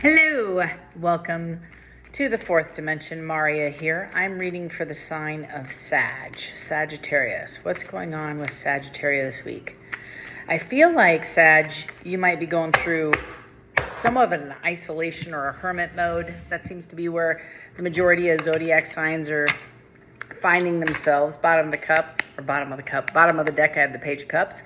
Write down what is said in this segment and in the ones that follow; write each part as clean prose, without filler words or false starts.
Hello, welcome to the fourth dimension. Maria here. I'm reading for the sign of Sagittarius. What's going on with Sagittarius this week? I feel like Sag, you might be going through some of an isolation or a hermit mode. That seems to be where the majority of zodiac signs are finding themselves. Bottom of the deck, I have the Page of Cups.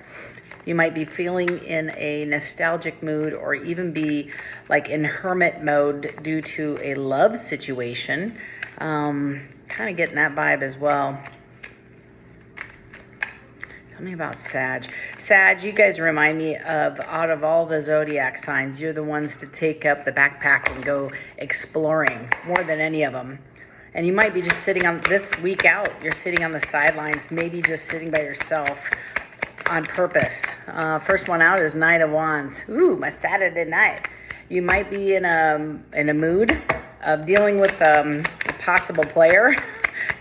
You might be feeling in a nostalgic mood or even be like in hermit mode due to a love situation. Kind of getting that vibe as well. Tell me about Sag. Sag, you guys remind me of, out of all the zodiac signs, you're the ones to take up the backpack and go exploring more than any of them. And you might be just sitting on this week out. You're sitting on the sidelines, maybe just sitting by yourself on purpose. First one out is Knight of Wands. Ooh, my Saturday night. You might be in a mood of dealing with a possible player.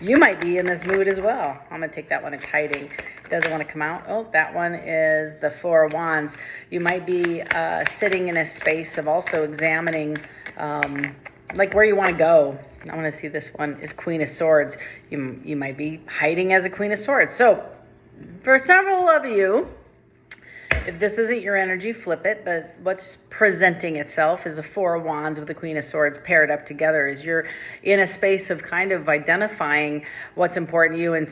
You might be in this mood as well. I'm going to take that one as hiding. It doesn't want to come out. Oh, that one is the Four of Wands. You might be sitting in a space of also examining like where you want to go. I want to see, this one is Queen of Swords. You might be hiding as a Queen of Swords. So for several of you, if this isn't your energy, flip it. But what's presenting itself is a Four of Wands with the Queen of Swords paired up together. As you're in a space of kind of identifying what's important to you and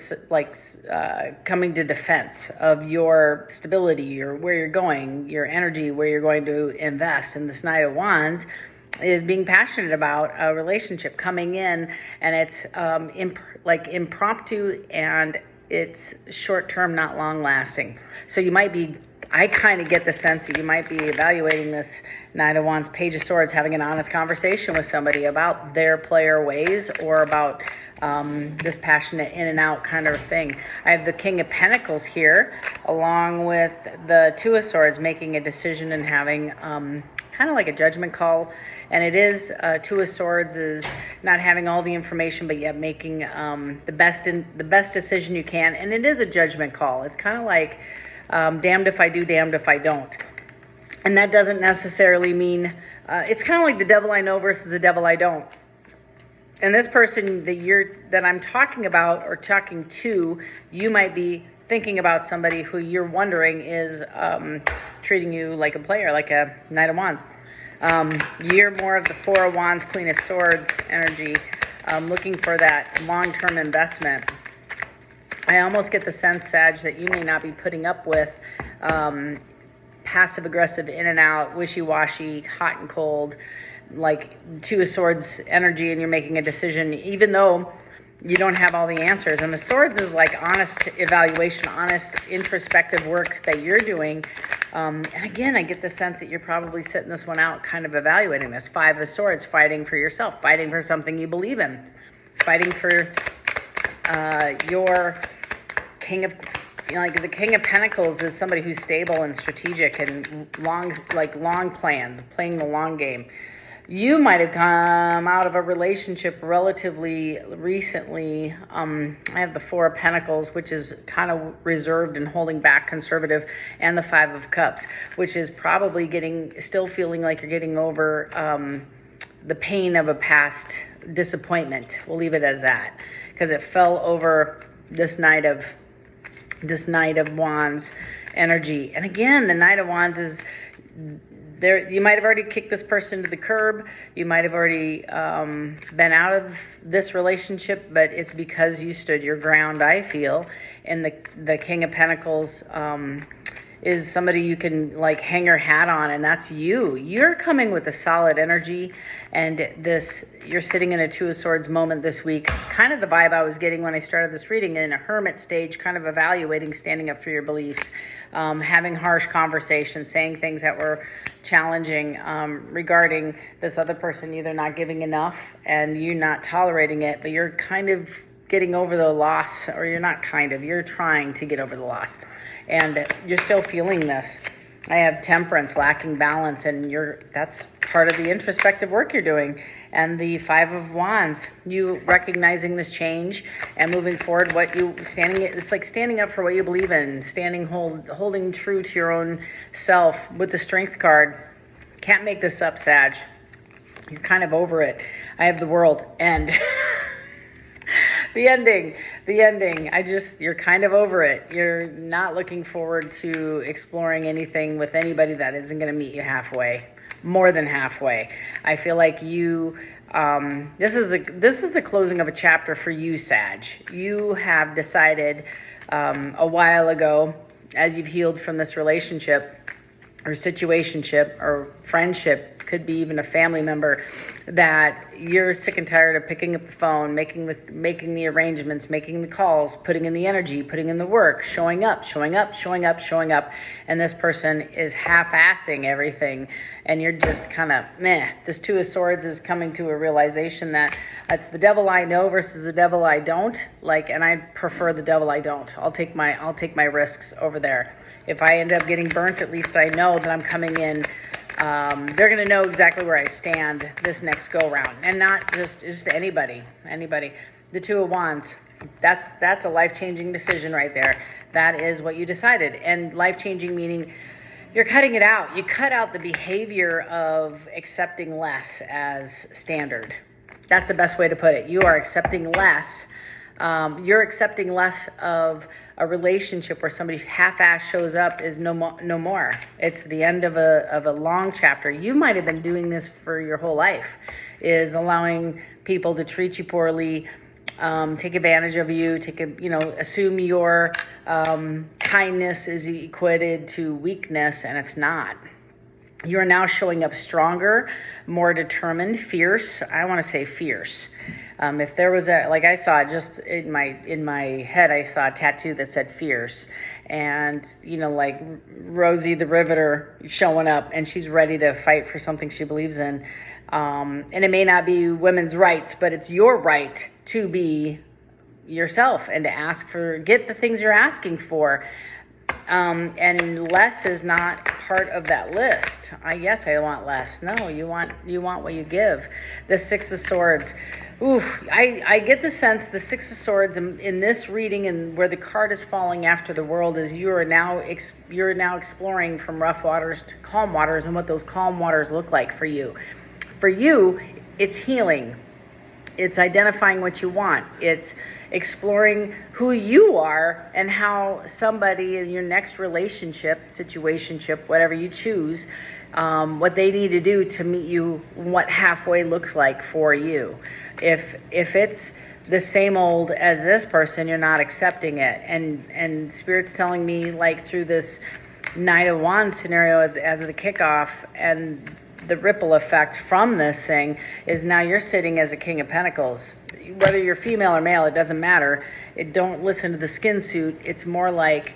coming to defense of your stability or where you're going, your energy, where you're going to invest. And this Knight of Wands is being passionate about a relationship coming in, and it's impromptu, and it's short-term, not long-lasting. So you might be, I kind of get the sense that you might be evaluating this Knight of Wands, Page of Swords, having an honest conversation with somebody about their player ways or about this passionate in and out kind of thing. I have the King of Pentacles here, along with the Two of Swords, making a decision and having kind of like a judgment call. And it is Two of Swords is not having all the information, but yet making the best decision you can. And it is a judgment call. It's kind of like damned if I do, damned if I don't. And that doesn't necessarily mean it's kind of like the devil I know versus the devil I don't. And this person that I'm talking about or talking to, you might be thinking about somebody who you're wondering is treating you like a player, like a Knight of Wands. You're more of the Four of Wands, Queen of Swords energy, looking for that long-term investment. I almost get the sense, Sag, that you may not be putting up with passive-aggressive, in and out, wishy-washy, hot and cold, like Two of Swords energy, and you're making a decision, even though you don't have all the answers. And the Swords is like honest evaluation, honest introspective work that you're doing. And again, I get the sense that you're probably sitting this one out, kind of evaluating this. Five of Swords, fighting for yourself, fighting for something you believe in, fighting for your King of, the King of Pentacles is somebody who's stable and strategic and long planned, playing the long game. You might have come out of a relationship relatively recently. I have the Four of Pentacles, which is kind of reserved and holding back, conservative, and the Five of Cups, which is probably still feeling like you're getting over the pain of a past disappointment. We'll leave it as that, because it fell over this Knight of Wands energy. And again, the Knight of Wands is there. You might have already kicked this person to the curb. You might have already been out of this relationship, but it's because you stood your ground, I feel. And the King of Pentacles is somebody you can like hang your hat on, and that's you. You're coming with a solid energy, and you're sitting in a Two of Swords moment this week. Kind of the vibe I was getting when I started this reading, in a hermit stage, kind of evaluating, standing up for your beliefs, having harsh conversations, saying things that were challenging regarding this other person either not giving enough and you not tolerating it, but you're kind of getting over the loss, or you're trying to get over the loss, and you're still feeling this. I have Temperance, lacking balance, and that's part of the introspective work you're doing. And the Five of Wands, you recognizing this change and moving forward. It's like standing up for what you believe in, holding true to your own self with the Strength card. Can't make this up, Sag. You're kind of over it. I have the world and the ending. You're kind of over it. You're not looking forward to exploring anything with anybody that isn't going to meet you halfway, more than halfway. I feel like you, this is a closing of a chapter for you, Sag. You have decided a while ago, as you've healed from this relationship or situationship or friendship, could be even a family member, that you're sick and tired of picking up the phone, making the arrangements, making the calls, putting in the energy, putting in the work, showing up, and this person is half-assing everything, and you're just kind of meh. This Two of Swords is coming to a realization that it's the devil I know versus the devil I don't, and I prefer the devil I don't. I'll take my risks over there. If I end up getting burnt, at least I know that I'm coming in. They're going to know exactly where I stand this next go round, and not just anybody. The Two of Wands, that's a life-changing decision right there. That is what you decided. And life-changing meaning you're cutting it out. You cut out the behavior of accepting less as standard. That's the best way to put it. You are accepting less. You're accepting less of a relationship where somebody half-ass shows up is no more. It's the end of a long chapter. You might have been doing this for your whole life, is allowing people to treat you poorly, take advantage of you, assume your kindness is equated to weakness, and it's not. You are now showing up stronger, more determined, fierce. I want to say fierce. If there was I saw just in my head, I saw a tattoo that said fierce, and like Rosie the Riveter showing up, and she's ready to fight for something she believes in. And it may not be women's rights, but it's your right to be yourself and to get the things you're asking for. And less is not part of that list. Yes, I want less. No, you want what you give. The Six of Swords. I get the sense the Six of Swords in this reading, and where the card is falling after the world, is you're now exploring from rough waters to calm waters, and what those calm waters look like for you. For you, it's healing. It's identifying what you want. It's exploring who you are and how somebody in your next relationship, situationship, whatever you choose, what they need to do to meet you, what halfway looks like for you. If it's the same old as this person, you're not accepting it. And Spirit's telling me, through this Knight of Wands scenario as the kickoff, and the ripple effect from this thing is now you're sitting as a King of Pentacles. Whether you're female or male, it doesn't matter. Don't listen to the skin suit. It's more like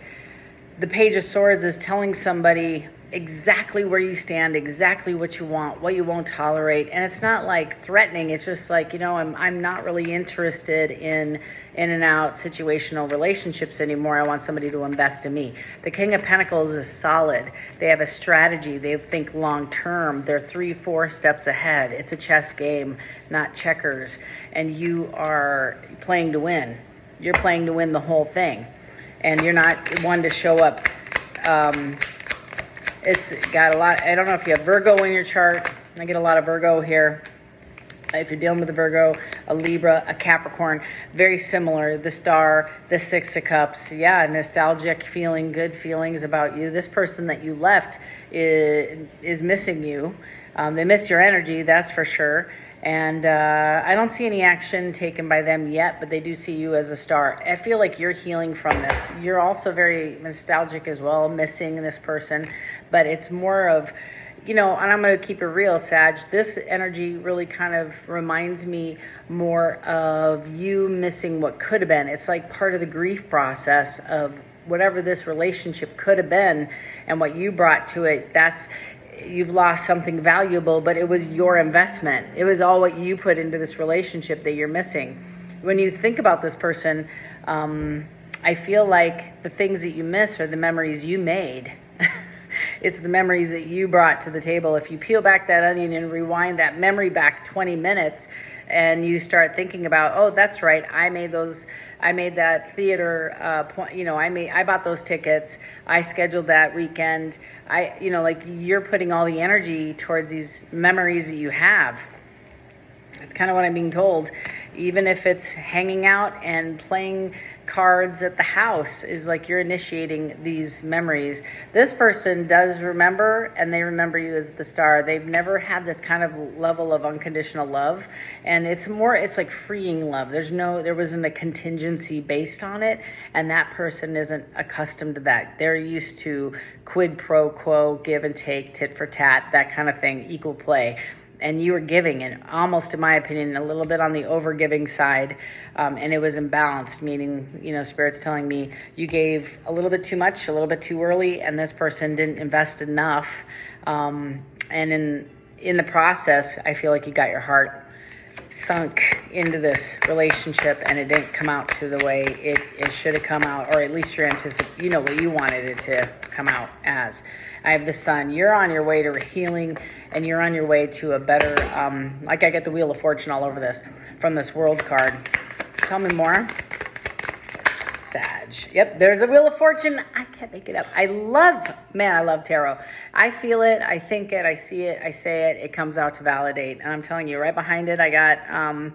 the Page of Swords is telling somebody exactly where you stand, exactly what you want, what you won't tolerate. And it's not threatening. It's just I'm not really interested in and out situational relationships anymore. I want somebody to invest in me. The King of Pentacles is solid. They have a strategy. They think long term. They're 3-4 steps ahead. It's a chess game, not checkers. And you are playing to win. You're playing to win the whole thing. And you're not one to show up. It's got a lot. I don't know if you have Virgo in your chart. I get a lot of Virgo here. If you're dealing with a Virgo, a Libra, a Capricorn, very similar. The Star, the Six of Cups. Yeah, nostalgic feeling, good feelings about you. This person that you left is missing you. They miss your energy, that's for sure. And I don't see any action taken by them yet, but they do see you as a star. I feel like you're healing from this. You're also very nostalgic as well, missing this person. But it's more of, and I'm going to keep it real, Sag. This energy really kind of reminds me more of you missing what could have been. It's like part of the grief process of whatever this relationship could have been, and what you brought to it. You've lost something valuable, but it was your investment. It was all what you put into this relationship that you're missing. When you think about this person, I feel like the things that you miss are the memories you made. It's the memories that you brought to the table. If you peel back that onion and rewind that memory back 20 minutes, and you start thinking about, oh, that's right, I made that theater I bought those tickets, I scheduled that weekend, you're putting all the energy towards these memories that you have. That's kind of what I'm being told. Even if it's hanging out and playing cards at the house is like you're initiating these memories. This person does remember, and they remember you as the star. They've never had this kind of level of unconditional love, and it's like freeing love. There wasn't a contingency based on it, and that person isn't accustomed to that. They're used to quid pro quo, give and take, tit for tat, that kind of thing, equal play. And you were giving, and almost, in my opinion, a little bit on the over-giving side, and it was imbalanced, meaning, Spirit's telling me you gave a little bit too much, a little bit too early, and this person didn't invest enough. And in the process, I feel like you got your heart sunk into this relationship, and it didn't come out to the way it should have come out, or at least what you wanted it to come out as. I have the Sun. You're on your way to healing, and you're on your way to a better, I get the Wheel of Fortune all over this from this World card. Tell me more. Sag. Yep, there's a Wheel of Fortune. I can't make it up. I love tarot. I feel it, I think it, I see it, I say it, it comes out to validate. And I'm telling you, right behind it, I got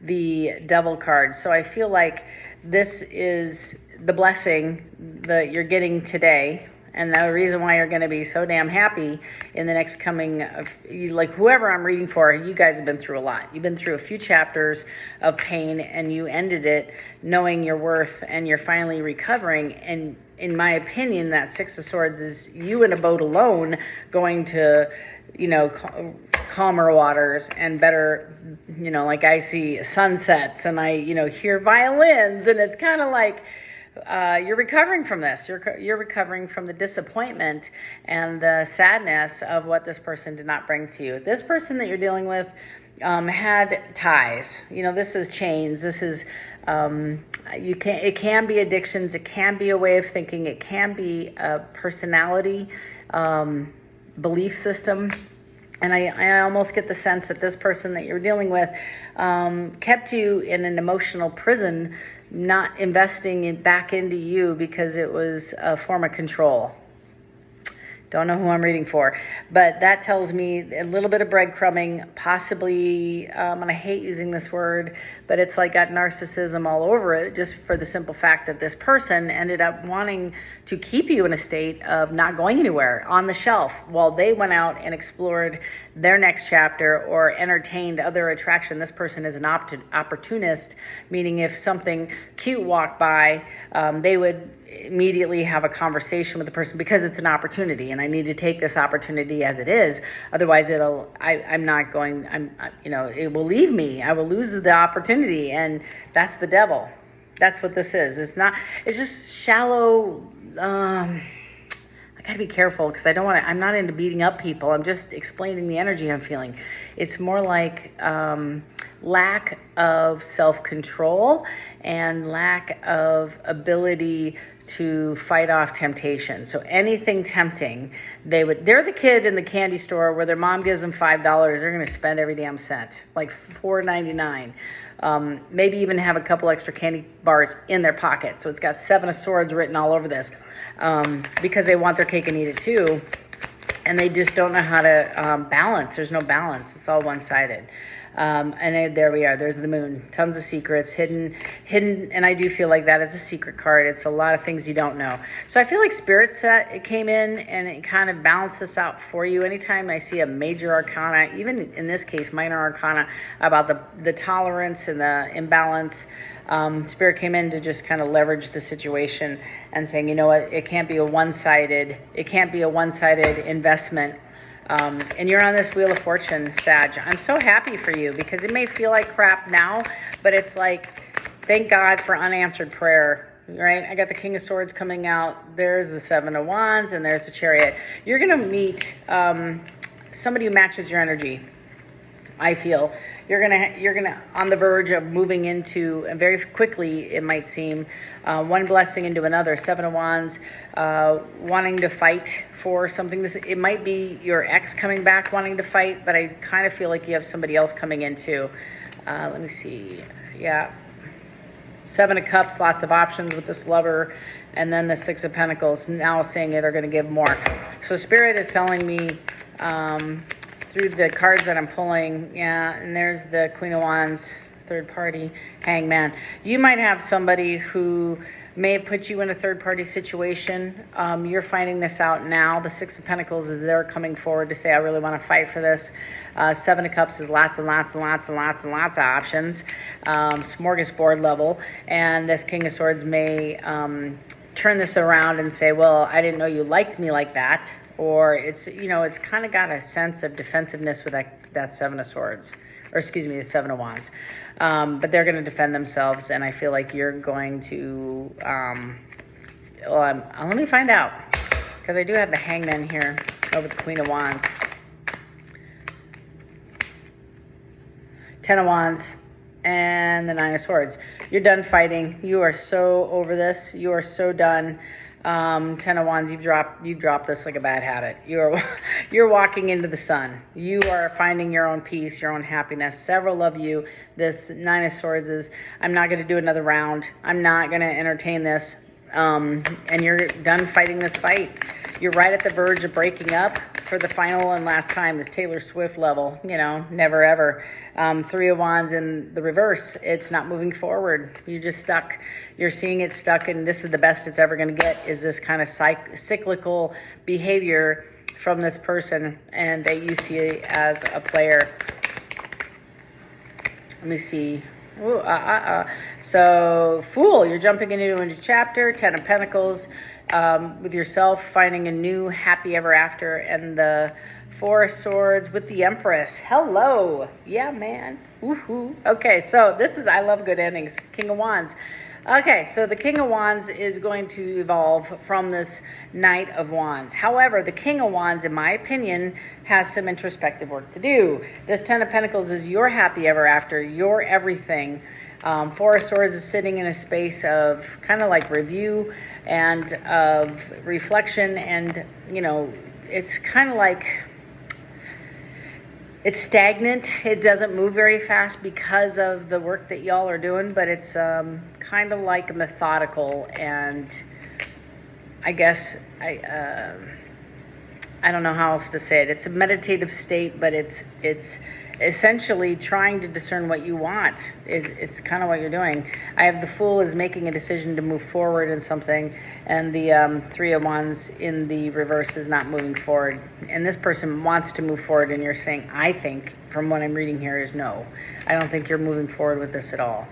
the Devil card. So I feel like this is the blessing that you're getting today. And the reason why you're going to be so damn happy in the next coming, like whoever I'm reading for, you guys have been through a lot. You've been through a few chapters of pain, and you ended it knowing your worth, and you're finally recovering. And in my opinion, that Six of Swords is you in a boat alone going to, calmer waters and better, like I see sunsets, and I, hear violins, and it's kind of like, you're recovering from this. You're recovering from the disappointment and the sadness of what this person did not bring to you. This person that you're dealing with had ties. This is chains. This is it can be addictions. It can be a way of thinking. It can be a personality, belief system. And I almost get the sense that this person that you're dealing with kept you in an emotional prison, not investing back into you because it was a form of control. Don't know who I'm reading for, but that tells me a little bit of breadcrumbing, possibly, and I hate using this word, but it's like got narcissism all over it, just for the simple fact that this person ended up wanting to keep you in a state of not going anywhere, on the shelf, while they went out and explored their next chapter or entertained other attraction. This person is an opportunist, meaning if something cute walked by, they would immediately have a conversation with the person because it's an opportunity, and I need to take this opportunity as it is. Otherwise, it will leave me. I will lose the opportunity, and that's the devil. That's what this is. It's just shallow. I gotta be careful because I'm not into beating up people. I'm just explaining the energy I'm feeling. It's more like lack of self-control and lack of ability to fight off temptation. So anything tempting, they're the kid in the candy store where their mom gives them $5. They're going to spend every damn cent, like $4.99. Maybe even have a couple extra candy bars in their pocket. So it's got Seven of Swords written all over this, because they want their cake and eat it too. And they just don't know how to balance. There's no balance. It's all one-sided. There we are. There's the Moon. Tons of secrets, hidden. And I do feel like that is a secret card. It's a lot of things you don't know. So I feel like Spirit it came in and it kind of balanced this out for you. Anytime I see a major arcana, even in this case, minor arcana, about the tolerance and the imbalance, Spirit came in to just kind of leverage the situation and saying, you know what, it can't be a one-sided investment. And you're on this Wheel of Fortune, Sag. I'm so happy for you because it may feel like crap now, but it's like, thank God for unanswered prayer, right? I got the King of Swords coming out. There's the Seven of Wands, and there's the Chariot. You're going to meet somebody who matches your energy. I feel you're gonna on the verge of moving into, and very quickly it might seem, one blessing into another. Seven of Wands, wanting to fight for something. It might be your ex coming back wanting to fight, but I kind of feel like you have somebody else coming in too. Let me see. Yeah, Seven of Cups, lots of options with this lover, and then the Six of Pentacles now saying they're going to give more. So Spirit is telling me, through the cards that I'm pulling. Yeah, and there's the Queen of Wands, third party, Hangman. You might have somebody who may have put you in a third party situation. You're finding this out now. The Six of Pentacles is they're coming forward to say, I really want to fight for this. Seven of Cups is lots and lots and lots and lots and lots of options. Smorgasbord level. And this King of Swords may turn this around and say, well, I didn't know you liked me like that. Or it's, you know, it's kind of got a sense of defensive-ness with that Seven of Swords. Or excuse me, the Seven of Wands. But they're going to defend themselves, and I feel like you're going to, let me find out, because I do have the Hangman here over the Queen of Wands. Ten of Wands and the Nine of Swords. You're done fighting. You are so over this. You are so done. Ten of Wands, you've dropped this like a bad habit. You're walking into the sun. You are finding your own peace, your own happiness. Several of you, this Nine of Swords is, I'm not going to do another round. I'm not going to entertain this. And you're done fighting this fight. You're right at the verge of breaking up for the final and last time, the Taylor Swift level, you know, never ever. Three of Wands in the reverse. It's not moving forward. You're just stuck. You're seeing it stuck, and this is the best it's ever going to get, is this kind of cyclical behavior from this person, and that you see as a player. Let me see. Ooh, So, Fool, you're jumping into a new chapter. Ten of Pentacles. With yourself, finding a new happy ever after, and the Four of Swords with the Empress. Hello. Yeah, man. Woohoo. Okay, so this is, I love good endings. King of Wands. Okay, so the King of Wands is going to evolve from this Knight of Wands. However, the King of Wands, in my opinion, has some introspective work to do. This Ten of Pentacles is your happy ever after, your everything. Four of Swords is sitting in a space of kind of like review and of reflection, and, you know, it's kind of like it's stagnant. It doesn't move very fast because of the work that y'all are doing, but it's kind of like methodical, and I guess I don't know how else to say it. It's a meditative state, but it's essentially trying to discern what you want. It's kind of what you're doing. I have the Fool is making a decision to move forward in something, and the Three of Wands in the reverse is not moving forward. And this person wants to move forward, and you're saying, I think, from what I'm reading here, is no. I don't think you're moving forward with this at all.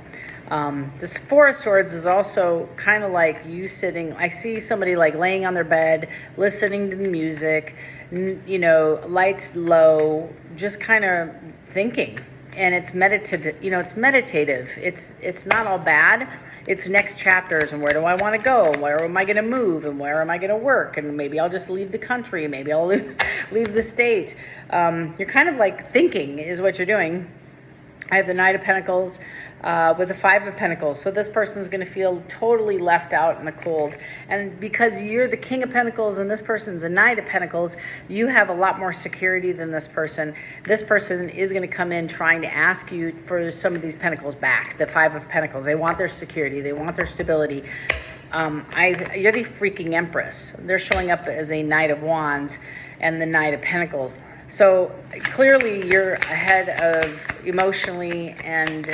This Four of Swords is also kind of like you sitting, I see somebody like laying on their bed, listening to the music, you know, lights low, just kind of thinking. And it's meditative, you know, it's meditative. It's not all bad. It's next chapters, and where do I want to go? Where am I going to move? And where am I going to work? And maybe I'll just leave the country. Maybe I'll leave the state. You're kind of like thinking is what you're doing. I have the Knight of Pentacles with the Five of Pentacles. So this person's going to feel totally left out in the cold. And because you're the King of Pentacles and this person's a Knight of Pentacles, you have a lot more security than this person. This person is going to come in trying to ask you for some of these pentacles back. The Five of Pentacles. They want their security. They want their stability. You're the freaking Empress. They're showing up as a Knight of Wands and the Knight of Pentacles. So clearly you're ahead of emotionally and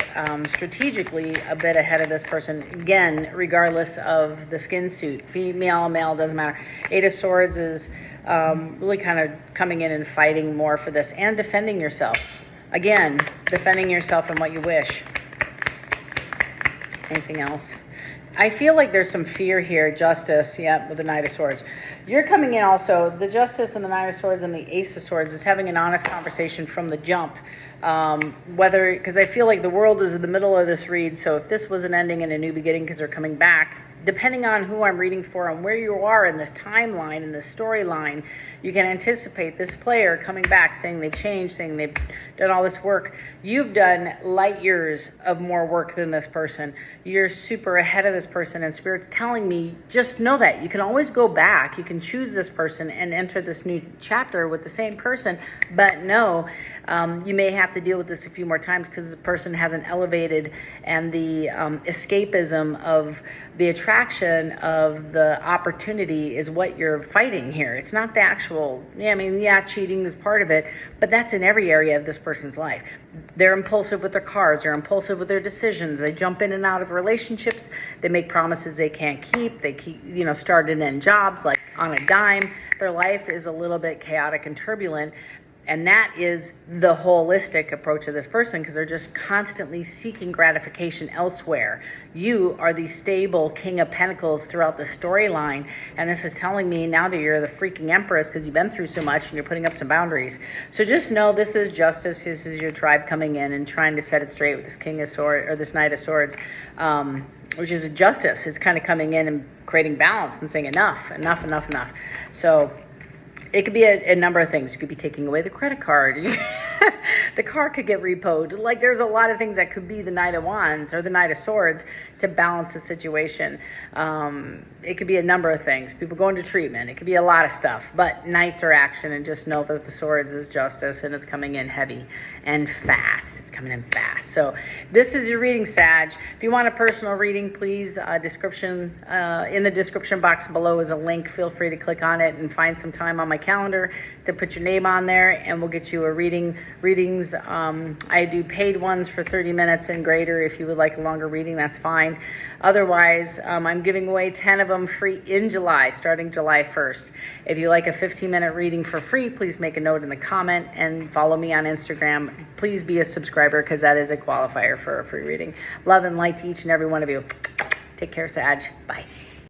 strategically a bit ahead of this person. Again, regardless of the skin suit, female, male, doesn't matter. Eight of Swords is really kind of coming in and fighting more for this and defending yourself. Again, defending yourself and what you wish. Anything else? I feel like there's some fear here. Justice, yep, with the Knight of Swords. You're coming in also, the Justice and the Knight of Swords and the Ace of Swords is having an honest conversation from the jump. Because I feel like the world is in the middle of this read, so if this was an ending and a new beginning because they're coming back, depending on who I'm reading for and where you are in this timeline, in this storyline, you can anticipate this player coming back saying they've changed, saying they've done all this work. You've done light years of more work than this person. You're super ahead of this person, and Spirit's telling me, just know that. You can always go back. You can choose this person and enter this new chapter with the same person, but no, You may have to deal with this a few more times because this person hasn't elevated, and the escapism of the attraction of the opportunity is what you're fighting here. It's not the actual, cheating is part of it, but that's in every area of this person's life. They're impulsive with their cars. They're impulsive with their decisions. They jump in and out of relationships. They make promises they can't keep. They keep, start and end jobs like on a dime. Their life is a little bit chaotic and turbulent. And that is the holistic approach of this person, because they're just constantly seeking gratification elsewhere. You are the stable King of Pentacles throughout the storyline. And this is telling me now that you're the freaking Empress because you've been through so much and you're putting up some boundaries. So just know this is justice. This is your tribe coming in and trying to set it straight with this King of Swords or this Knight of Swords, which is a justice. It's kind of coming in and creating balance and saying enough. So it could be a number of things. You could be taking away the credit card. The car could get repoed. Like, there's a lot of things that could be the Knight of Wands or the Knight of Swords to balance the situation. It could be a number of things. People going to treatment. It could be a lot of stuff. But Knights are action, and just know that the Swords is justice, and it's coming in heavy and fast. It's coming in fast. So this is your reading, Sag. If you want a personal reading, please, in the description box below is a link. Feel free to click on it and find some time on my calendar to put your name on there, and we'll get you a readings. I do paid ones for 30 minutes and greater. If you would like a longer reading, that's fine. Otherwise, I'm giving away 10 of them free in July, starting July 1st. If you like a 15-minute reading for free, please make a note in the comment and follow me on Instagram. Please be a subscriber, because that is a qualifier for a free reading. Love and light to each and every one of you. Take care, Sag. Bye.